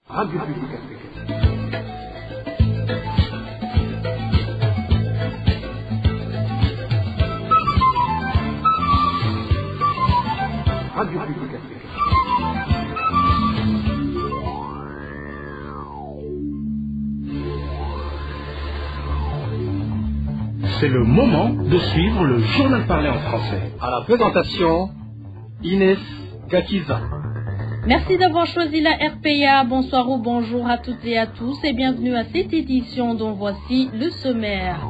Radio Publique Africaine. Radio Publique Africaine. C'est le moment de suivre le journal parlé en français. À la présentation, Inès Gakiza. Merci d'avoir choisi la RPA. Bonsoir ou bonjour à toutes et à tous et bienvenue à cette édition dont voici le sommaire.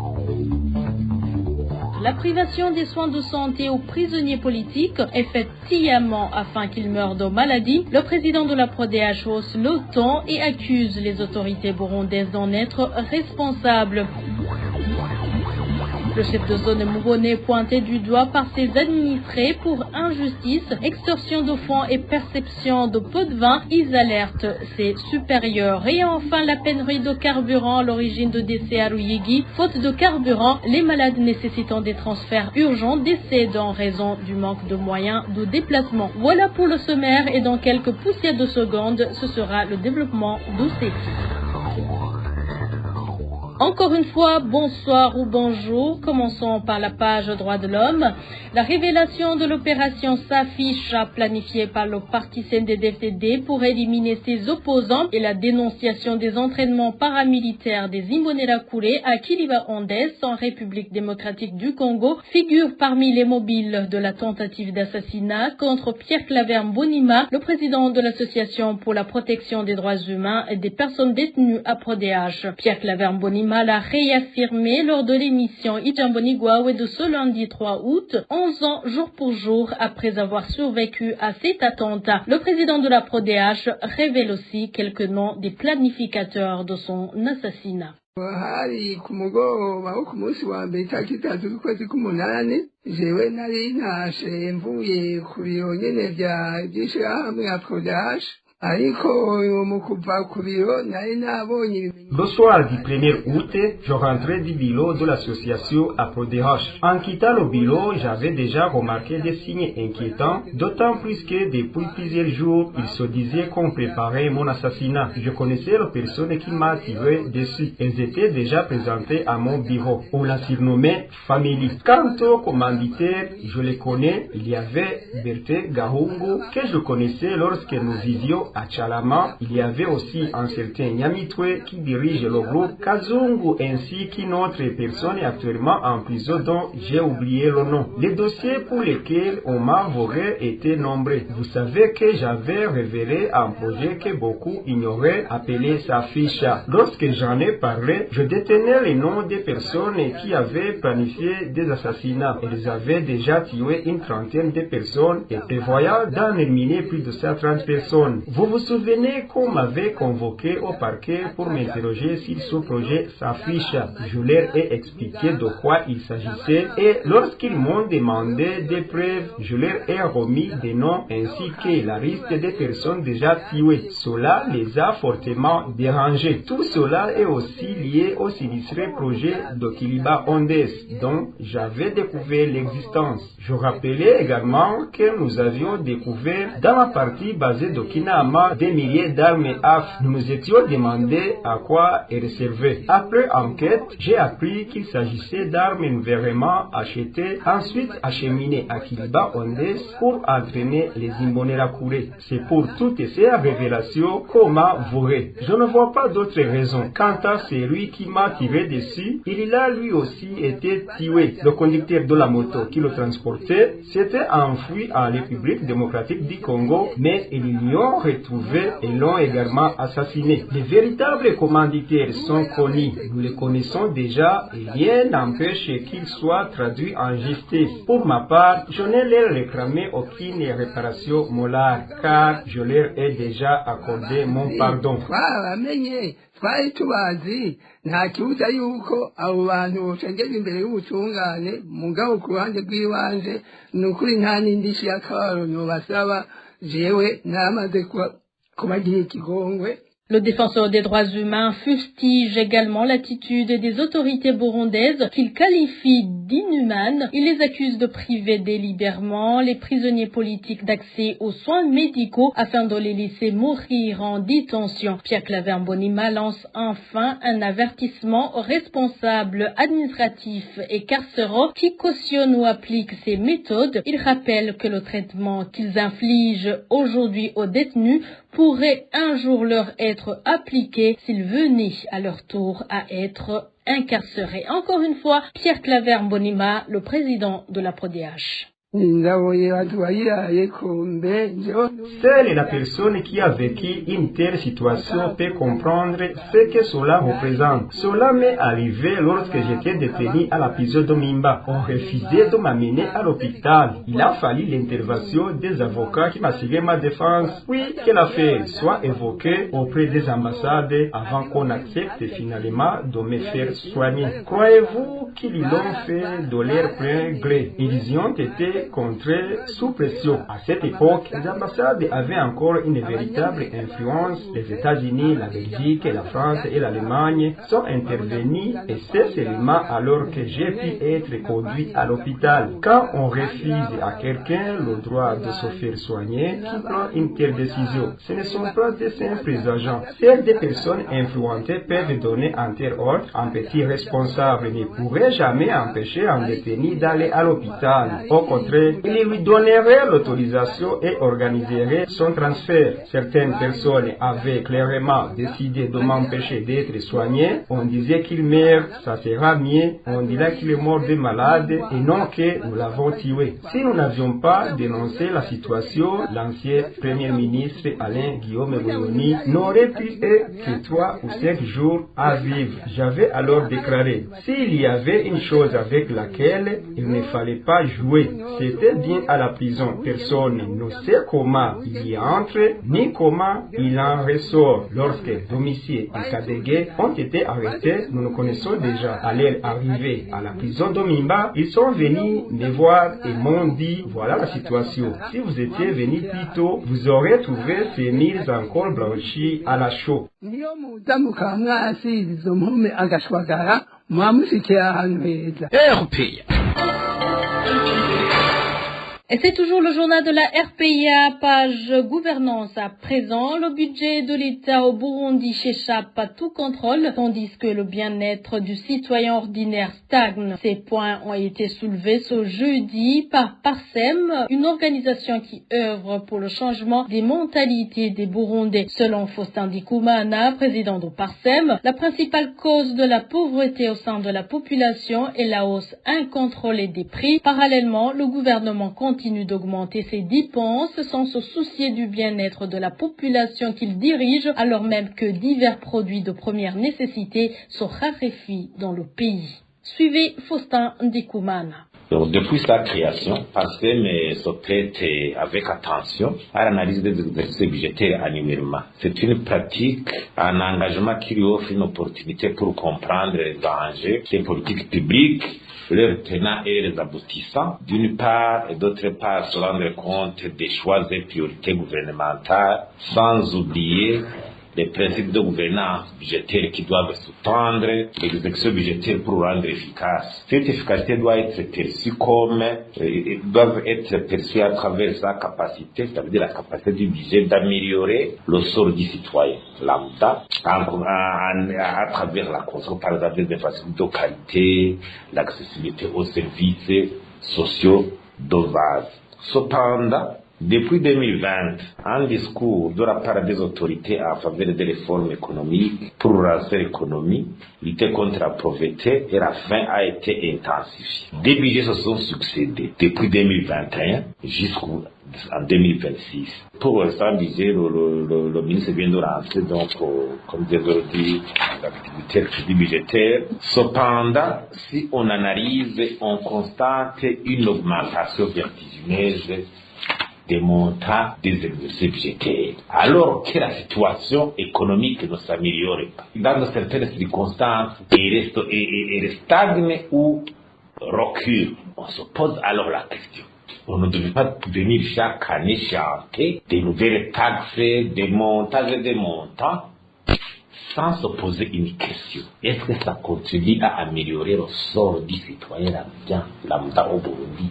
La privation des soins de santé aux prisonniers politiques est faite sciemment afin qu'ils meurent de maladie. Le président de la PRODH hausse le ton et accuse les autorités burundaises d'en être responsables. Le chef de zone Mougoné est pointé du doigt par ses administrés pour injustice, extorsion de fonds et perception de pots de vin. Ils alertent ses supérieurs. Et enfin, la pénurie de carburant à l'origine de décès à Ruyigi. Faute de carburant, les malades nécessitant des transferts urgents décèdent en raison du manque de moyens de déplacement. Voilà pour le sommaire et dans quelques poussières de secondes, ce sera le développement de ces titres. Encore une fois, bonsoir ou bonjour. Commençons par la page droits de l'homme. La révélation de l'opération s'affiche planifiée par le parti CNDD-FDD pour éliminer ses opposants et la dénonciation des entraînements paramilitaires des Imbonerakure à Kiliba-Ondes en République démocratique du Congo figure parmi les mobiles de la tentative d'assassinat contre Pierre Claver Mbonimpa, le président de l'association pour la protection des droits humains et des personnes détenues à PRODH. Pierre Claver Mbonimpa l'a réaffirmé lors de l'émission Ijambonigwawe de ce lundi 3 août, 11 ans jour pour jour après avoir survécu à cet attentat. Le président de la PRODH révèle aussi quelques noms des planificateurs de son assassinat. Hari ku mugoroba wo ku munsi wa mbere tariki 3 z'ukwezi k'umunani jewe nari nashe mvuye ku biro nyene vy'ishirahamwe ya PRODH. Le soir du 1er août, je rentrais du bureau de l'association à PRODH. En quittant le bureau, j'avais déjà remarqué des signes inquiétants, d'autant plus que depuis plusieurs jours, il se disait qu'on préparait mon assassinat. Je connaissais la personne qui m'a tiré dessus. Elles étaient déjà présentées à mon bureau. On la surnommait Family. Quant au commanditaire, je les connais. Il y avait Berthe Gahungu, que je connaissais lorsque nous vivions à Tchalama. Il y avait aussi un certain Nyamitwe qui dirige le groupe Kazungu ainsi qu'une autre personne actuellement en prison dont j'ai oublié le nom. Les dossiers pour lesquels on m'a volé étaient nombreux. Vous savez que j'avais révélé un projet que beaucoup ignoraient appelé Safisha. Lorsque j'en ai parlé, je détenais les noms des personnes qui avaient planifié des assassinats. Elles avaient déjà tué une trentaine de personnes et prévoyaient d'en éliminer plus de 130 personnes. Vous vous souvenez qu'on m'avait convoqué au parquet pour m'interroger sur ce projet Safisha. Je leur ai expliqué de quoi il s'agissait et lorsqu'ils m'ont demandé des preuves, je leur ai remis des noms ainsi que la liste des personnes déjà tuées. Cela les a fortement dérangés. Tout cela est aussi lié au sinistre projet de Kiliba-Ondes dont j'avais découvert l'existence. Je rappelais également que nous avions découvert dans la partie basée de Kinama des milliers d'armes AF. Nous nous étions demandé à quoi elles servaient. Après enquête, j'ai appris qu'il s'agissait d'armes vraiment achetées, ensuite acheminées à Kiliba-Ondes pour entraîner les Imbonerakure. C'est pour toutes ces révélations qu'on m'a volé. Je ne vois pas d'autre raison. Quant à celui qui m'a tiré dessus, il a lui aussi été tué. Le conducteur de la moto qui le transportait s'était enfui en République démocratique du Congo, mais ils lui ont retrouvés et l'ont également assassiné. Les véritables commanditaires sont connus. Nous les connaissons déjà et rien n'empêche qu'ils soient traduits en justice. Pour ma part, je ne leur réclamé aucune réparation morale car je leur ai déjà accordé mon pardon. Twari tubazi nta kibuza yuko abo bantu boshengeza imbere y'ubutungane mugabo ku ruhande rw'iwanje ni ukuri nta n'indishyi y'akababaro basaba jewe namaze kubagira ikigongwe Le défenseur des droits humains fustige également l'attitude des autorités burundaises qu'il qualifie d'inhumaine. Il les accuse de priver délibérément les prisonniers politiques d'accès aux soins médicaux afin de les laisser mourir en détention. Pierre Claver Mbonimpa lance enfin un avertissement aux responsables administratifs et carcéraux qui cautionnent ou appliquent ces méthodes. Il rappelle que le traitement qu'ils infligent aujourd'hui aux détenus pourrait un jour leur être appliqué s'ils venaient à leur tour à être incarcérés. Encore une fois, Pierre Claver Mbonimpa, le président de la PRODH. Seule la personne qui a vécu une telle situation peut comprendre ce que cela représente. Cela m'est arrivé lorsque j'étais détenu à la prison de Mimba. On refusait de m'amener à l'hôpital. Il a fallu l'intervention des avocats qui m'assuraient ma défense. Puis que l'affaire soit évoquée auprès des ambassades avant qu'on accepte finalement de me faire soigner. Croyez-vous qu'ils l'ont fait de leur plein gré? Ils y ont été contrés sous pression. À cette époque, les ambassades avaient encore une véritable influence. Les États-Unis, la Belgique, la France et l'Allemagne sont intervenus et c'est seulement alors que j'ai pu être conduit à l'hôpital. Quand on refuse à quelqu'un le droit de se faire soigner, qui prend une telle décision? Ce ne sont pas des simples agents. Seules des personnes influentées peuvent donner entre autres un petit responsable ne pourrait jamais empêcher un détenu d'aller à l'hôpital. Au contraire, il lui donnerait l'autorisation et organiserait son transfert. Certaines personnes avaient clairement décidé de m'empêcher d'être soigné. On disait qu'il meurt, ça sera mieux. On dirait qu'il est mort de malade et non que nous l'avons tué. Si nous n'avions pas dénoncé la situation, l'ancien Premier ministre Alain Guillaume Bunyoni n'aurait pu être que 3 ou 5 jours à vivre. J'avais alors déclaré, s'il y avait une chose avec laquelle il ne fallait pas jouer, c'était bien à la prison. Personne ne sait comment il y entre, ni comment il en ressort. Lorsque Domitie et Kadege ont été arrêtés, nous nous connaissons déjà. À leur arrivée à la prison de Mimba, ils sont venus me voir et m'ont dit, voilà la situation. Si vous étiez venus plus tôt, vous aurez trouvé ces murs encore blanchis à la chaux. RPA. Et c'est toujours le journal de la RPA, page gouvernance à présent. Le budget de l'État au Burundi s'échappe à tout contrôle, tandis que le bien-être du citoyen ordinaire stagne. Ces points ont été soulevés ce jeudi par Parsem, une organisation qui œuvre pour le changement des mentalités des Burundais. Selon Faustin Ndikumana, président de Parsem, la principale cause de la pauvreté au sein de la population est la hausse incontrôlée des prix. Parallèlement, le gouvernement continue d'augmenter ses dépenses sans se soucier du bien-être de la population qu'il dirige, alors même que divers produits de première nécessité sont raréfiés dans le pays. Suivez Faustin Ndikumana. Donc, depuis sa création, Parsem se prête avec attention à l'analyse des exercices budgétaires annuellement. C'est une pratique, un engagement qui lui offre une opportunité pour comprendre les enjeux des politiques publiques, leurs tenants et les aboutissants, d'une part, et d'autre part, se rendre compte des choix et priorités gouvernementales, sans oublier les principes de gouvernance budgétaire qui doivent sous-tendre l'exécution budgétaire pour rendre efficace. Cette efficacité doit être perçue doit être perçue à travers sa capacité, c'est-à-dire la capacité du budget d'améliorer le sort du citoyen lambda, à travers la construction, par exemple, des infrastructures de qualité, l'accessibilité aux services sociaux de base. Cependant, depuis 2020, un discours de la part des autorités en faveur des réformes économiques pour relancer l'économie, lutter contre la pauvreté et la faim a été intensifié. Des budgets se sont succédés depuis 2021 jusqu'en 2026. Pour l'instant, le ministre vient de lancer, donc, comme je l'ai dit, l'activité budgétaire. Cependant, si on analyse, on constate une augmentation vertigineuse des montants des exercices budgétaires, alors que la situation économique ne s'améliore pas. Dans certaines circonstances, elle stagne ou recule. On se pose alors la question. On ne devait pas venir chaque année chanter des nouvelles taxes, des montages et des montants sans se poser une question. Est-ce que ça contribue à améliorer le sort du citoyen lambda au Burundi?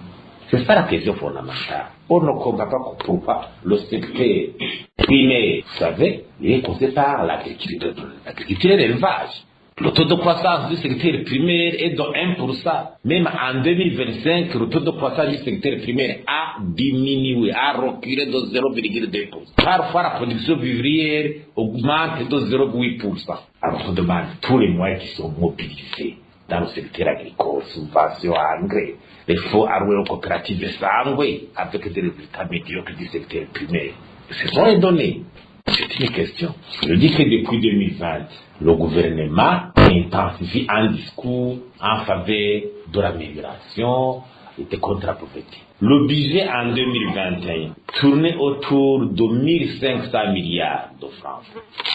C'est ça la question fondamentale. On ne comprend pas pourquoi le secteur primaire, vous savez, il est causé par l'agriculture et l'élevage. Le taux de croissance du secteur primaire est de 1%. Même en 2025, le taux de croissance du secteur primaire a diminué, a reculé de 0,2%. Parfois, la production vivrière augmente de 0,8%. Alors, on demande tous les moyens qui sont mobilisés dans le secteur agricole, subventions à engrais, les fonds alloués aux coopératives sanguines avec des résultats médiocres du secteur primaire. Ce sont les données. C'est une question. Je dis que depuis 2020, le gouvernement intensifie un discours en faveur de l'amélioration et des contre-pauvreté. Le budget en 2021 tournait autour de 1500 milliards de francs.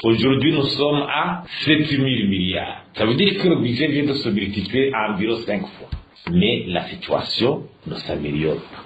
Aujourd'hui, nous sommes à 7000 milliards. Ça veut dire que le budget vient de se multiplier environ 5 fois. Mais la situation ne s'améliore pas.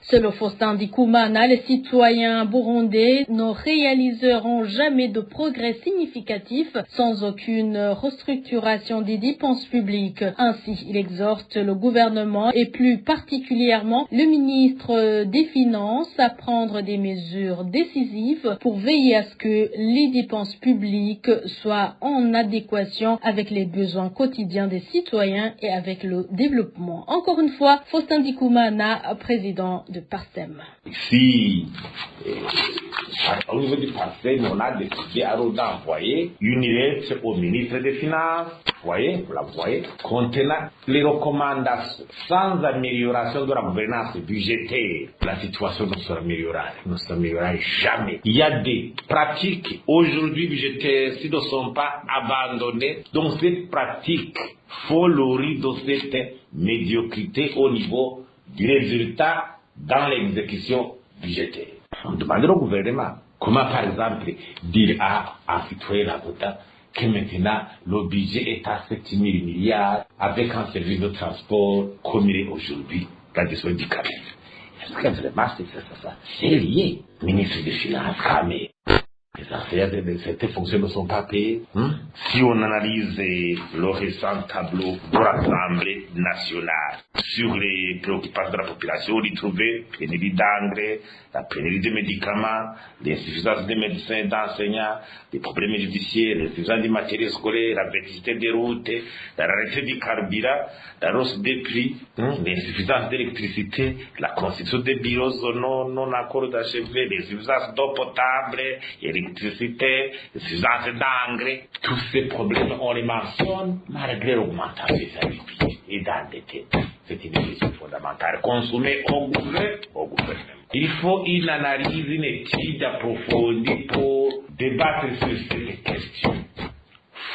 Selon Faustin Ndikumana, les citoyens burundais ne réaliseront jamais de progrès significatifs sans aucune restructuration des dépenses publiques. Ainsi, il exhorte le gouvernement et plus particulièrement le ministre des Finances à prendre des mesures décisives pour veiller à ce que les dépenses publiques soient en adéquation avec les besoins quotidiens des citoyens et avec le développement. Encore une fois, Faustin Ndikumana, président de PARSEM. Ici, au niveau du PARSEM, on a décidé d'envoyer une lettre au ministre des Finances, vous la voyez, contenant les recommandations. Sans amélioration de la gouvernance budgétaire, la situation ne s'améliorera jamais. Il y a des pratiques aujourd'hui budgétaires qui ne sont pas abandonnées. Donc cette pratique faut le de cette médiocrité au niveau du résultat dans l'exécution budgétaire. On demande au gouvernement comment, par exemple, dire à un citoyen lambda que maintenant le budget est à 7000 milliards avec un service de transport comme il est aujourd'hui, la gestion du camion. Est-ce que vraiment c'est lié? Ministre des Finances, mais les affaires de cette fonction ne sont pas payées. Si on analyse le récent tableau de l'Assemblée nationale sur les préoccupations de la population, on y trouvait la pénurie d'engrais, la pénurie de médicaments, l'insuffisance des médecins et d'enseignants, les problèmes judiciaires, l'insuffisance du matériel scolaire, la vétusté des routes, la rareté du carburant, la hausse des prix, l'insuffisance d'électricité, la constitution des bureaux non encore d'achevés, l'insuffisance d'eau potable, l'électricité, l'insuffisance d'engrais. Tous ces problèmes, on les mentionne malgré l'augmentation des habitudes et d'endetté. C'est une question fondamentale. Consommer au gouvernement. Il faut une analyse, une étude approfondie pour débattre sur cette question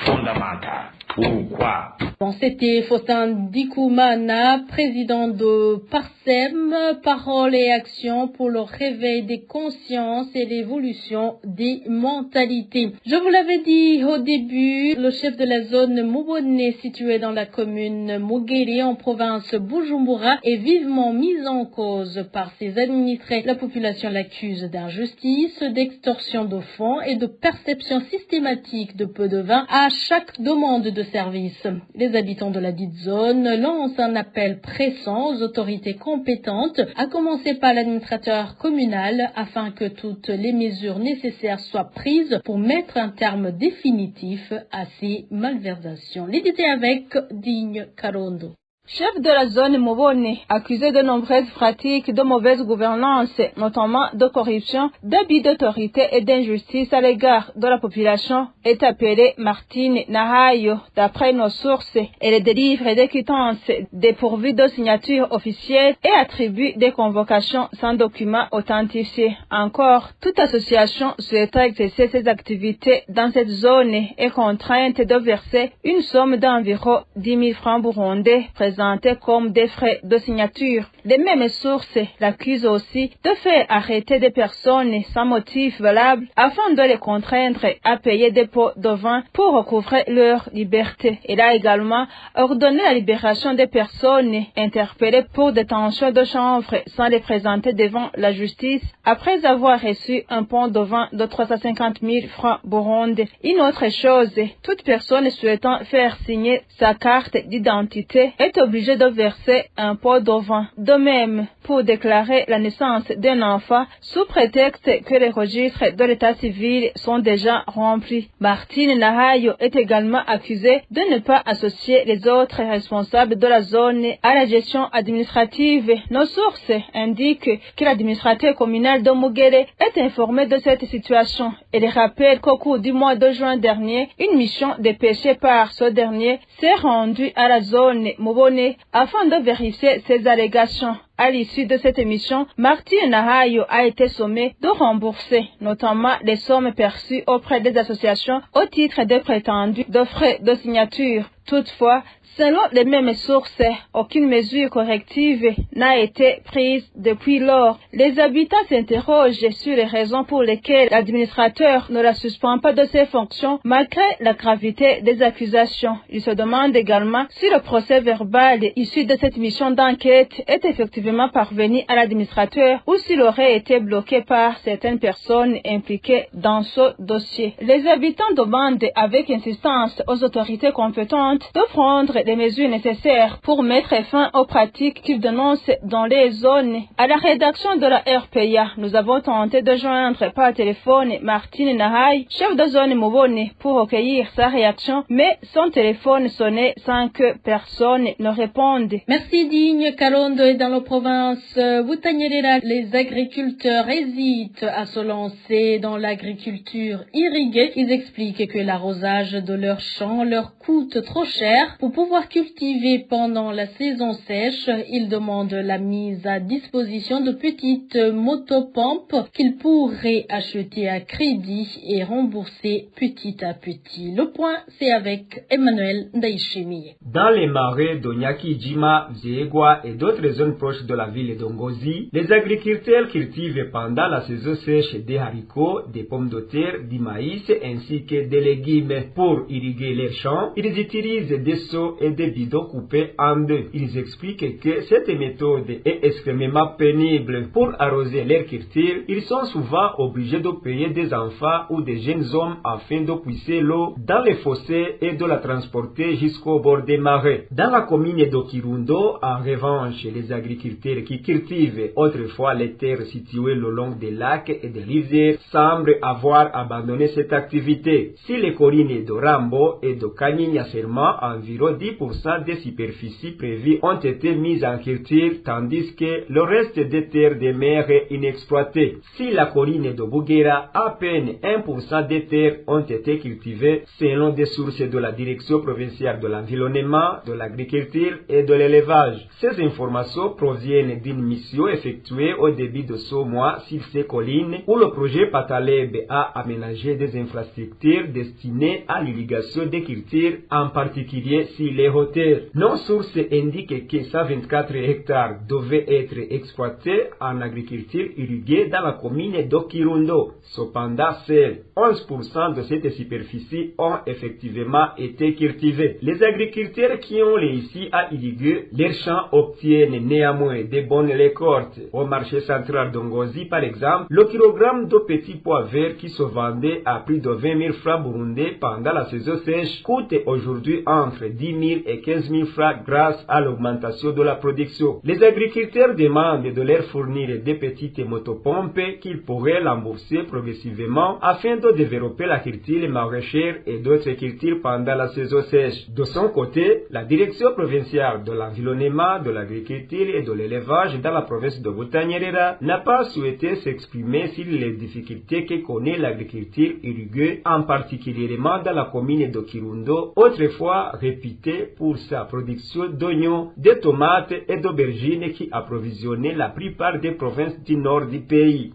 fondamentale. Pourquoi? Bon, c'était Faustin Ndikumana, président de PARSEM, Parole et Action pour le réveil des consciences et l'évolution des mentalités. Je vous l'avais dit au début, le chef de la zone Mubone, située dans la commune Mugeri en province Bujumbura, est vivement mis en cause par ses administrés. La population l'accuse d'injustice, d'extorsion de fonds et de perception systématique de peu de vin à chaque demande de service. Les habitants de la dite zone lancent un appel pressant aux autorités compétentes, à commencer par l'administrateur communal, afin que toutes les mesures nécessaires soient prises pour mettre un terme définitif à ces malversations. Les détails avec Digne Karondo. Chef de la zone Mubone, accusé de nombreuses pratiques de mauvaise gouvernance, notamment de corruption, d'abus d'autorité et d'injustice à l'égard de la population, est appelé Martine Nahayo. D'après nos sources, elle délivre des quittances dépourvues de signature officielle et attribue des convocations sans documents authentifiés. Encore, toute association souhaitant exercer ses activités dans cette zone est contrainte de verser une somme d'environ 10 000 francs burundais, présente présentés comme des frais de signature. Les mêmes sources l'accusent aussi de faire arrêter des personnes sans motif valable afin de les contraindre à payer des pots de vin pour recouvrer leur liberté. Il a également ordonné la libération des personnes interpellées pour détention de chanvre sans les présenter devant la justice après avoir reçu un pot de vin de 350 000 francs burundais. Une autre chose, toute personne souhaitant faire signer sa carte d'identité est obligée de verser un pot de vin. De même, pour déclarer la naissance d'un enfant, sous prétexte que les registres de l'état civil sont déjà remplis. Martine Nahayo est également accusée de ne pas associer les autres responsables de la zone à la gestion administrative. Nos sources indiquent que l'administrateur communal de Mugere est informé de cette situation. Elle rappelle qu'au cours du mois de juin dernier, une mission dépêchée par ce dernier s'est rendue à la zone Mubone afin de vérifier ces allégations. À l'issue de cette émission, Martine Nahayo a été sommée de rembourser notamment les sommes perçues auprès des associations au titre des prétendus de frais de signature. Toutefois, selon les mêmes sources, aucune mesure corrective n'a été prise depuis lors. Les habitants s'interrogent sur les raisons pour lesquelles l'administrateur ne la suspend pas de ses fonctions malgré la gravité des accusations. Ils se demandent également si le procès verbal issu de cette mission d'enquête est effectivement parvenu à l'administrateur ou s'il aurait été bloqué par certaines personnes impliquées dans ce dossier. Les habitants demandent avec insistance aux autorités compétentes de prendre les mesures nécessaires pour mettre fin aux pratiques qu'ils dénoncent dans les zones. À la rédaction de la RPA, nous avons tenté de joindre par téléphone Martine Nahayo, chef de zone Mubone, pour recueillir sa réaction, mais son téléphone sonnait sans que personne ne réponde. Merci Digne. Kalondo est dans la province Butanyerera. Les agriculteurs hésitent à se lancer dans l'agriculture irriguée. Ils expliquent que l'arrosage de leurs champs leur coûte trop cher pour pouvoir cultiver pendant la saison sèche. Ils demandent la mise à disposition de petites motopompes qu'ils pourraient acheter à crédit et rembourser petit à petit. Le point, c'est avec Emmanuel Ndaishimiye. Dans les marais d'Onyaki, Jima, Viegwa et d'autres zones proches de la ville d'Ongozi, les agriculteurs cultivent pendant la saison sèche des haricots, des pommes de terre, du maïs ainsi que des légumes. Pour irriguer leurs champs, ils utilisent des seaux et des bidons coupés en deux. Ils expliquent que cette méthode est extrêmement pénible. Pour arroser leur culture, ils sont souvent obligés de payer des enfants ou des jeunes hommes afin de puiser l'eau dans les fossés et de la transporter jusqu'au bord des marais. Dans la commune de Kirundo, en revanche, les agriculteurs qui cultivent autrefois les terres situées le long des lacs et des rivières semblent avoir abandonné cette activité. Si les collines de Rambo et de Kanyinya seulement environ 10% des superficies prévues ont été mises en culture, tandis que le reste des terres des mers est inexploité. Si la colline de Bugera, à peine 1% des terres ont été cultivées selon des sources de la Direction provinciale de l'environnement, de l'agriculture et de l'élevage. Ces informations proviennent d'une mission effectuée au début de ce mois sur ces collines où le projet Pataleb a aménagé des infrastructures destinées à l'irrigation des cultures, en particulier sur les hauteurs. Nos sources indiquent que 124 hectares devaient être exploités en agriculture irriguée dans la commune d'Okirundo. Cependant, seuls 11% de cette superficie ont effectivement été cultivés. Les agriculteurs qui ont réussi à irriguer leurs champs obtiennent néanmoins de bonnes récoltes. Au marché central d'Ongozi, par exemple, le kilogramme de petits pois verts qui se vendait à plus de 20 000 francs burundais pendant la saison sèche coûte aujourd'hui entre 10 000 et 15 000 francs grâce à l'augmentation de la production. Les agriculteurs demandent de leur fournir des petites motopompes qu'ils pourraient rembourser progressivement afin de développer la culture maraîchère et d'autres cultures pendant la saison sèche. De son côté, la Direction provinciale de l'environnement, de l'agriculture et de l'élevage dans la province de Butanyerera n'a pas souhaité s'exprimer sur les difficultés que connaît l'agriculture irriguée, en particulièrement dans la commune de Kirundo, autrefois réputée pour sa production d'oignons, de tomates et d'aubergines qui approvisionnaient la plupart des provinces du nord du pays.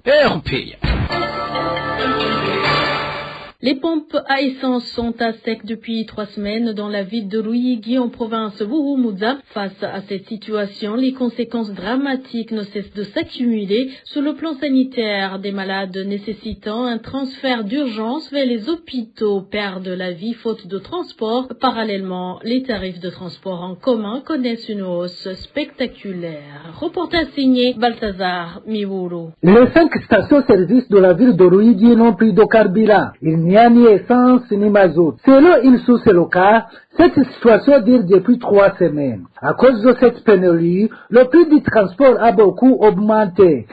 Les pompes à essence sont à sec depuis 3 semaines dans la ville de Ruyigi en province Vuhumuza. Face à cette situation, les conséquences dramatiques ne cessent de s'accumuler. Sur le plan sanitaire, des malades nécessitant un transfert d'urgence vers les hôpitaux perdent la vie faute de transport. Parallèlement, les tarifs de transport en commun connaissent une hausse spectaculaire. Reportage signé Balthazar Miwuru. Les 5 stations-service de la ville de Ruyigi n'ont plus de carburant. Il n'y a ni essence ni mazout. Selon une source locale, cette situation dure depuis 3 semaines. À cause de cette pénurie, le prix du transport a beaucoup augmenté.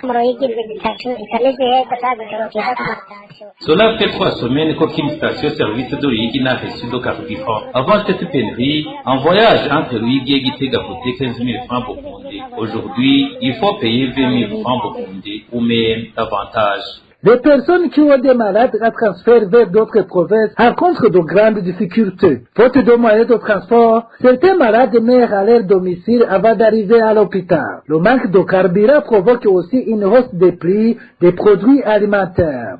Cela fait 3 semaines qu'aucune station-service de Ruyigi n'a reçu de carburant. Avant cette pénurie, un voyage entre Ruyigi et Gitega coûtait 15 000 francs Burundais. Aujourd'hui, il faut payer 20 000 francs Burundais ou même davantage. Les personnes qui ont des malades à transférer vers d'autres provinces rencontrent de grandes difficultés. Faute de moyens de transport, certains malades meurent à leur domicile avant d'arriver à l'hôpital. Le manque de carburant provoque aussi une hausse des prix des produits alimentaires.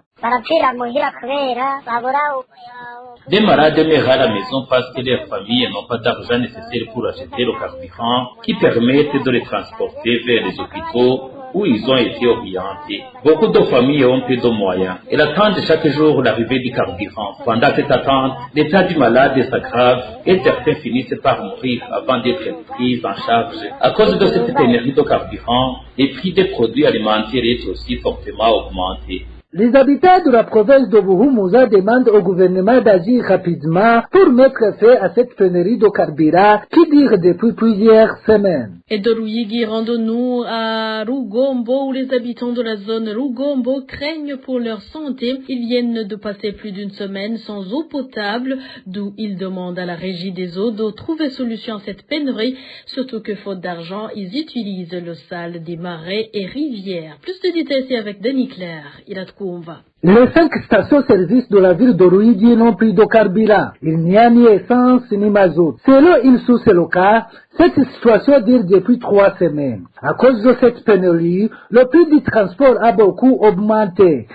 Des malades meurent à la maison parce que leurs familles n'ont pas d'argent nécessaire pour acheter le carburant qui permettent de les transporter vers les hôpitaux où ils ont été orientés. Beaucoup de familles ont peu de moyens. Elles attendent chaque jour l'arrivée du carburant. Pendant cette attente, l'état du malade s'aggrave et certains finissent par mourir avant d'être pris en charge. À cause de cette pénurie de carburant, les prix des produits alimentaires est aussi fortement augmenté. Les habitants de la province de Vuhumuza demandent au gouvernement d'agir rapidement pour mettre fin à cette pénurie de carburant qui dure depuis plusieurs semaines. Et de Ruyigi, rendons-nous à Rugombo où les habitants de la zone Rugombo craignent pour leur santé. Ils viennent de passer plus d'une semaine sans eau potable, d'où ils demandent à la régie des eaux de trouver solution à cette pénurie, surtout que faute d'argent, ils utilisent le sale des marais et rivières. Plus de détails ici avec Denis Claire. Il a de quoi on va. Les 5 stations-service de la ville de Ruyigi n'ont plus de carburant. Il n'y a ni essence ni mazout. Selon une source locale, cette situation dure depuis 3 semaines. À cause de cette pénurie, le prix du transport a beaucoup augmenté.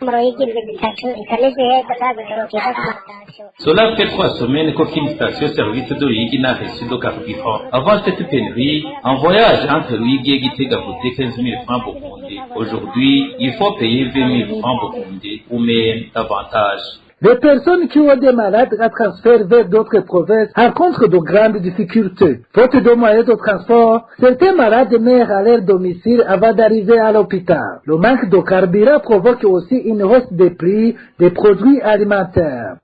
Cela fait 3 semaines qu'aucune station-service de Ruyigi n'a reçu de carburant. Avant cette pénurie, un voyage entre Ruyigi et Gitega coûtait 15 000 francs Burundais. Aujourd'hui, il faut payer 20 000 francs Burundais ou même davantage. Les personnes qui ont des malades à transférer vers d'autres provinces rencontrent de grandes difficultés. Faute de moyens de transport, certains malades meurent à leur domicile avant d'arriver à l'hôpital. Le manque de carburant provoque aussi une hausse des prix des produits alimentaires.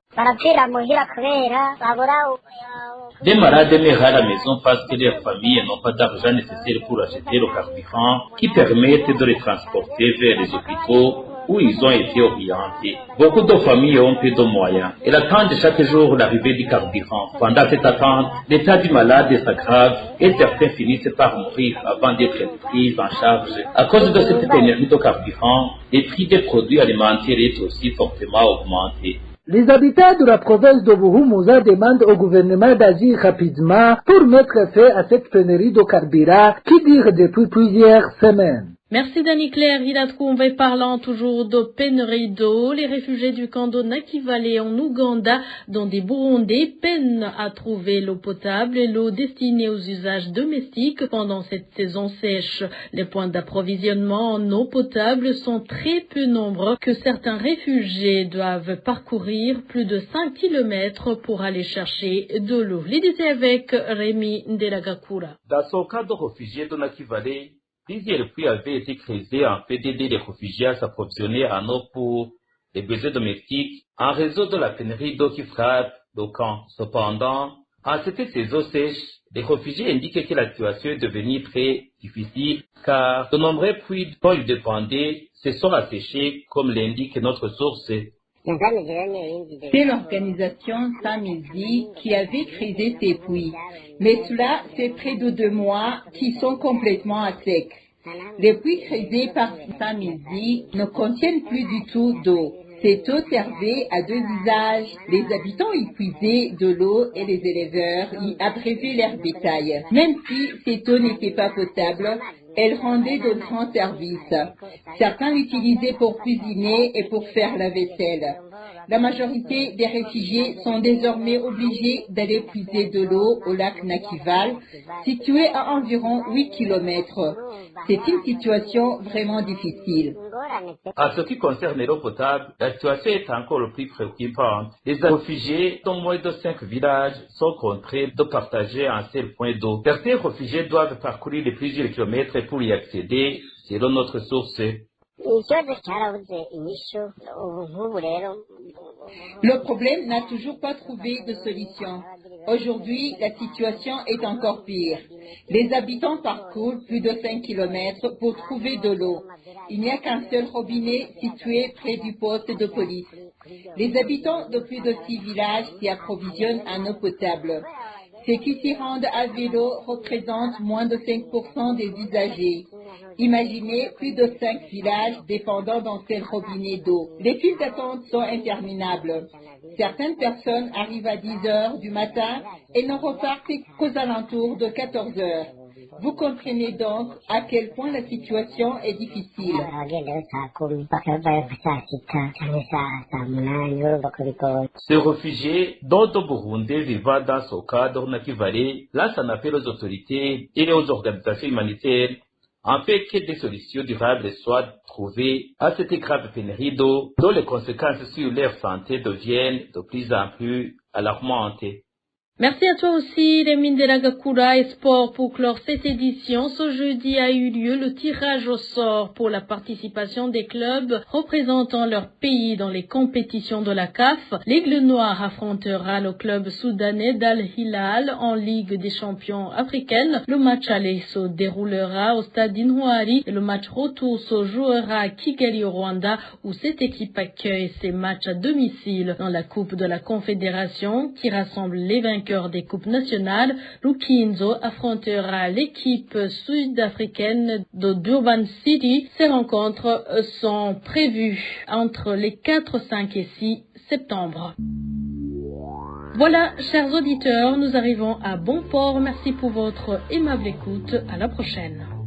Des malades meurent à la maison parce que leurs familles n'ont pas d'argent nécessaire pour acheter le carburant qui permettent de les transporter vers les hôpitaux où ils ont été orientés. Beaucoup de familles ont peu de moyens. Elles attendent chaque jour l'arrivée du carburant. Pendant cette attente, l'état du malade s'aggrave et certains finissent par mourir avant d'être pris en charge. À cause de cette pénurie de carburant, les prix des produits alimentaires est aussi fortement augmenté. Les habitants de la province de Vuhumuza demandent au gouvernement d'agir rapidement pour mettre fin à cette pénurie de carburant qui dure depuis plusieurs semaines. Merci Dani Claire. Hilatkoumbe parlant toujours de pénurie d'eau. Les réfugiés du camp de Nakivale en Ouganda, dont des Burundais, peinent à trouver l'eau potable et l'eau destinée aux usages domestiques pendant cette saison sèche. Les points d'approvisionnement en eau potable sont très peu nombreux que certains réfugiés doivent parcourir plus de 5 kilomètres pour aller chercher de l'eau. Les détails avec Rémi Ndelagakura. Dans son camp de réfugiés de Nakivale, plusieurs puits avaient été creusés en fait d'aider les réfugiés à s'approvisionner en eau pour les besoins domestiques en raison de la pénurie d'eau qui frappe le camp. Cependant, en cette saison sèche, les réfugiés indiquent que la situation est devenue très difficile car de nombreux puits dont ils dépendaient se sont asséchés comme l'indique notre source. C'est l'organisation Samidi qui avait creusé ces puits. Mais cela, c'est près de 2 mois qui sont complètement à sec. Les puits creusés par Samidi ne contiennent plus du tout d'eau. Cette eau servait à 2 usages. Les habitants y puisaient de l'eau et les éleveurs y abreuvaient leur bétail. Même si cette eau n'était pas potable, elle rendait de grands services. Certains l'utilisaient pour cuisiner et pour faire la vaisselle. La majorité des réfugiés sont désormais obligés d'aller puiser de l'eau au lac Nakival, situé à environ 8 km. C'est une situation vraiment difficile. À ce qui concerne l'eau potable, la situation est encore plus préoccupante. Les réfugiés dont moins de 5 villages sont contraints de partager un seul point d'eau. Certains réfugiés doivent parcourir plusieurs kilomètres pour y accéder, selon notre source. Le problème n'a toujours pas trouvé de solution. Aujourd'hui, la situation est encore pire. Les habitants parcourent plus de 5 km pour trouver de l'eau. Il n'y a qu'un seul robinet situé près du poste de police. Les habitants de plus de 6 villages s'y approvisionnent en eau potable. Ceux qui s'y rendent à vélo représentent moins de 5% des usagers. Imaginez plus de 5 villages dépendant d'un seul robinet d'eau. Les files d'attente sont interminables. Certaines personnes arrivent à 10 heures du matin et ne repartent qu'aux alentours de 14 heures. Vous comprenez donc à quel point la situation est difficile. Ces réfugiés, dont au Burundi vivant dans ce cadre Nakivalé, lancent un appel aux autorités et aux organisations humanitaires afin que des solutions durables soient trouvées à cette grave pénurie d'eau, dont les conséquences sur leur santé deviennent de plus en plus alarmantes. Merci à toi aussi, Lemine Delagakura et Sport pour clore cette édition. Ce jeudi a eu lieu le tirage au sort pour la participation des clubs représentant leur pays dans les compétitions de la CAF. L'Aigle Noir affrontera le club soudanais d'Al Hilal en Ligue des champions africaines. Le match aller se déroulera au stade d'Intwari et le match retour se jouera à Kigali au Rwanda où cette équipe accueille ses matchs à domicile dans la Coupe de la Confédération qui rassemble les vainqueurs des coupes nationales. Lukinzo affrontera l'équipe sud-africaine de Durban City. Ces rencontres sont prévues entre les 4, 5 et 6 septembre. Voilà, chers auditeurs, nous arrivons à bon port. Merci pour votre aimable écoute. À la prochaine.